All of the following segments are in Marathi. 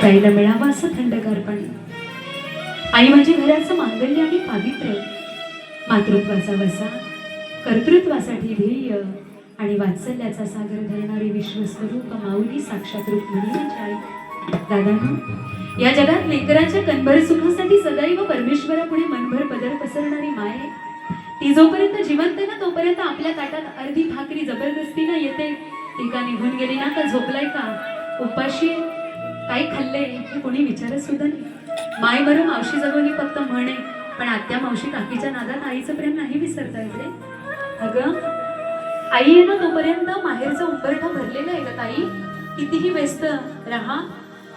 प्यायला मिळावं असं थंडगार पाणी. आई म्हणजे घराचं मांगल्य आणि पावित्र्य, मातृत्वाचा वसा, कर्तृत्वासाठी ध्येय आणि वात्सल्याचा सागर धरणारी विश्वस्वरूप माऊली साक्षात रुक्मिणी म्हणजे आई. दादांनो, या जगात लेकराच्या कणभर सुखासाठी सदैव परमेश्वरापुढे मनभर पदर पसरणारी माय, ती जोपर्यंत जिवंत आहे ना तोपर्यंत आपल्या ताटात अर्धी भाकरी जबरदस्तीनं येते. ती का निघून गेली ना, का झोपलाय का, उपाशी काय खाल्लंय हे कोणी विचारत सुद्धा नाही. माय बरं मावशी जगवली फक्त म्हणे, पण आत्या मावशी काकीच्या नादात आईचं प्रेम नाही विसरता येते. अगं आई आहे ना तोपर्यंत माहेरचा उंबरठा भरलेला आहे. का ताई कितीही व्यस्त राहा,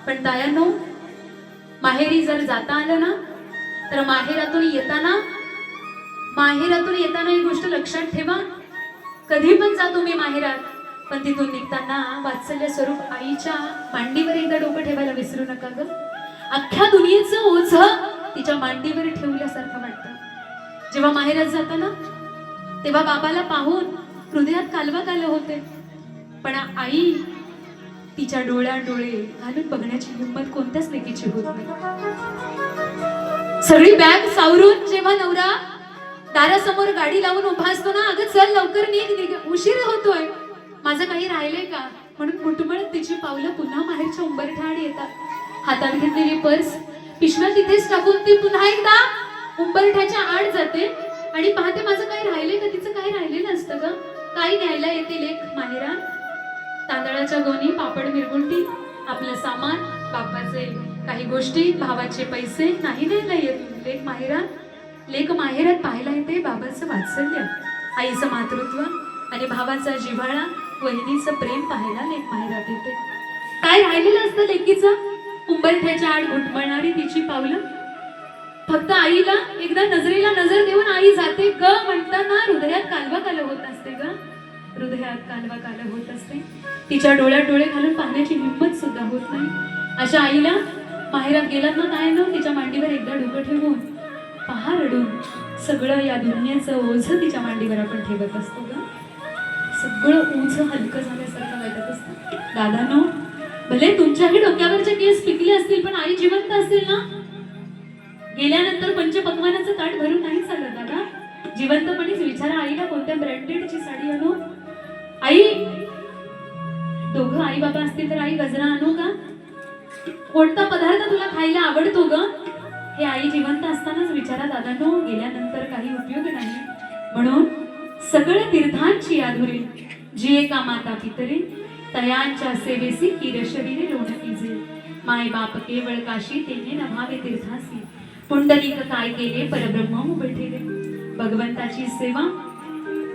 पण तायांनो माहेरी जर जाता आलं ना तर माहेरातून येताना ही गोष्ट लक्षात ठेवा. कधी पण जा तुम्ही माहेरात, पण तिथून निघताना वात्सल्य स्वरूप आईच्या मांडीवर एकदा डोकं ठेवायला विसरू नका ग. अख्ख्या दुनियेचं ओझं तिच्या मांडीवर ठेवल्यासारखं वाटतं. जेव्हा माहेरात जाता ना तेव्हा बाबाला पाहून हृदयात कालवा होते, पण आई तिच्या डोळ्यात डोळे घालून बघण्याची हिंमत कोणत्याच लेकीची होत नाही. सगळी बॅग सावरून जेव्हा नवरा दारासमोर गाडी लावून उभा असतो ना, अगं चल लवकर निघ, उशीर होतोय, माझं काही राहिलंय का म्हणून कुटुंबळत तिची पावलं पुन्हा माहेरच्या उंबरठ्याआड येतात. हातात घेतलेली पर्स पिशव्या तिथेच टाकून ती पुन्हा एकदा उंबरठ्याच्या आड जाते आणि पाहते माझं काही राहिलंय का. तिचं काही राहिलेलं नसतं ग. काही न्यायला येते लेक माहेरा, तांदळाच्या गोणी, पापड, मिरगुंडी, आपलं सामान, बापाचे काही गोष्टी, भावाचे पैसे नाही न्यायला येत लेक माहेरा. लेक माहेरात पाहायला येते बाबाचं वात्सल्य, आईचं मातृत्व आणि भावाचा जिव्हाळा, वहिनीचं प्रेम पाहायला लेक माहेरात येते. काय राहिलेलं असतं लेकीचं, उंबरठ्याच्या आड घुटमळणारी तिची पावलं. फक्त आईला एकदा नजरेला नजर देऊन आई जाते ग म्हणताना हृदयात कालवा होत असते ग, हृदयात कालवा होत असते. तिच्या डोळ्यात डोळे घालून पाहण्याची हिंमत सुद्धा होत नाही. अशा आईला माहेरात गेलात ना काय न तिच्या मांडीवर एकदा डोकं ठेवून पहा रडून सगळं या दुनियेचं ओझं तिच्या मांडीवर आपण ठेवत असतो ग. सगळं ओझं हलकं झाल्यासारखं वाटत असतं. दादांनो, भले तुमच्याही डोक्यावरचे केस पिकले असतील, पण आई जिवंत असेल ना, गेल्यानंतर पंचपक्वानाचं ताट भरून नाही चालत दादा. जिवंतपणीच विचारा आईला कोणत्या ब्रँडेडची साडी आणू. आई, दोघं आई बाबा असतील तर आई गजरा आणू का, कोणता पदार्थ तुला खायला आवडतो ग, हे आई जिवंत असतानाच विचारा दादांनो. गेल्यानंतर काही उपयोग नाही. म्हणून सगळं तीर्थांची आधुरी, जी एका माता पितरे तयांच्या सेवेसी किर शरीरे लोण कीजे, माय बाप केवळ काशी तेने नभावे तीर्थासी, पुंडलिक काय केले परब्रह्म उभे. भगवंताची सेवा,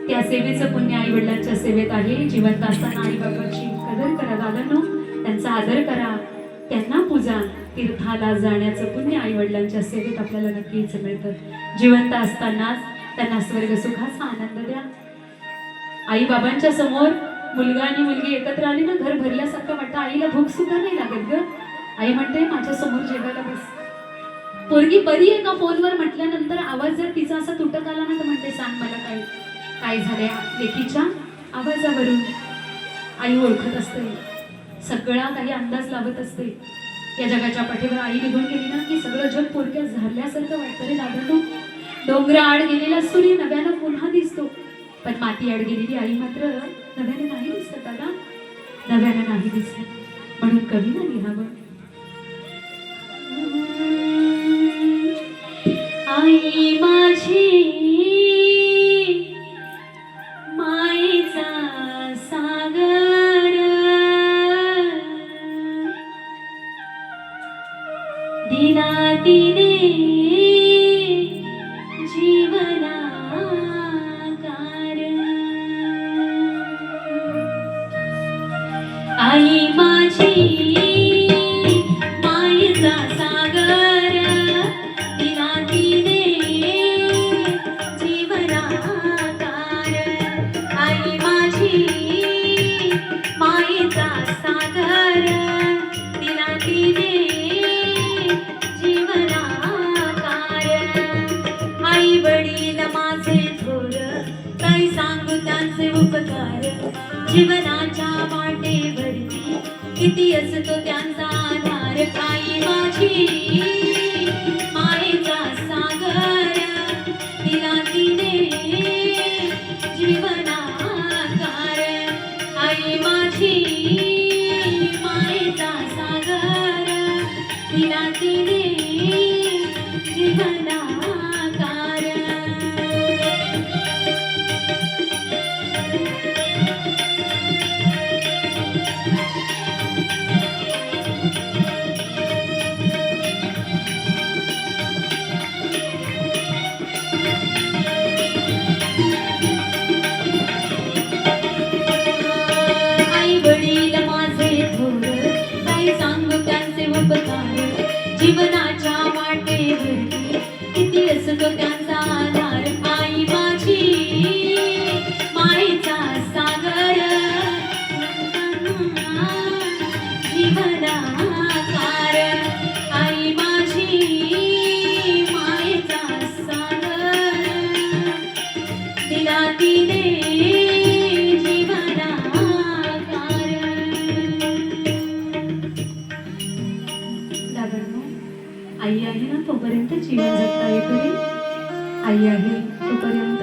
त्या सेवेचं पुण्य आई वडिलांच्या सेवेत आहे. जिवंत असताना आई बाबाची कदर करा दादांनो, त्यांचा आदर करा, त्यांना पूजा. तीर्थाला जाण्याचं पुण्य आई वडिलांच्या सेवेत आपल्याला नक्कीच मिळतं. जिवंत असतानाच त्यांना स्वर्ग सुखाचा आनंद द्या. आई बाबांच्या समोर मुलगा आणि मुलगी एकत्र आली ना, घर भरल्यासारखं वाटतं. आईला भूक सुद्धा नाही लागत ग. आई म्हणते माझ्या समोर जेवायला बस. पोरगी बरी आहे का फोनवर म्हटल्यानंतर आवाज जर तिचा असा तुटक आला ना तर म्हणते सांग मला काय झालंय. लेकीच्या आवाजावरून आई ओळखत असते, सगळा काही अंदाज लावत असते. या जगाच्या पाठीवर आई निघून गेली ना की सगळं जग पोरक्या झाल्यासारखं वाटतं रे दादांनो. डोंगरा आड गेलेला सूर्य नव्यानं पुन्हा दिसतो, पण माती आड गेलेली आई मात्र नव्याने नाही दिसत दादा, नव्यानं नाही दिसत. म्हणून कवीनं लिहावं, आई माझी मायेचा सागर, दिला तिने जीवनाकार. आई माझी मायेचा सागर, दिला तिने जीवनाकार. आई माझी मायेचा सागर, दिला तिने जीवनाकार. दिला तिने जीवनाकार. आई वडील माझे थोर, काही सांगू त्यांचे उपकार. जीवनाच्या वाटेवरती किती असतो त्यांचा आधार. आई माझी मायेचा सागर, जीवनाकार. आई माझी मायेचा सागर, दिला तिने आई आहे ना तोपर्यंत जीवन जगता येते. आई आहे तोपर्यंत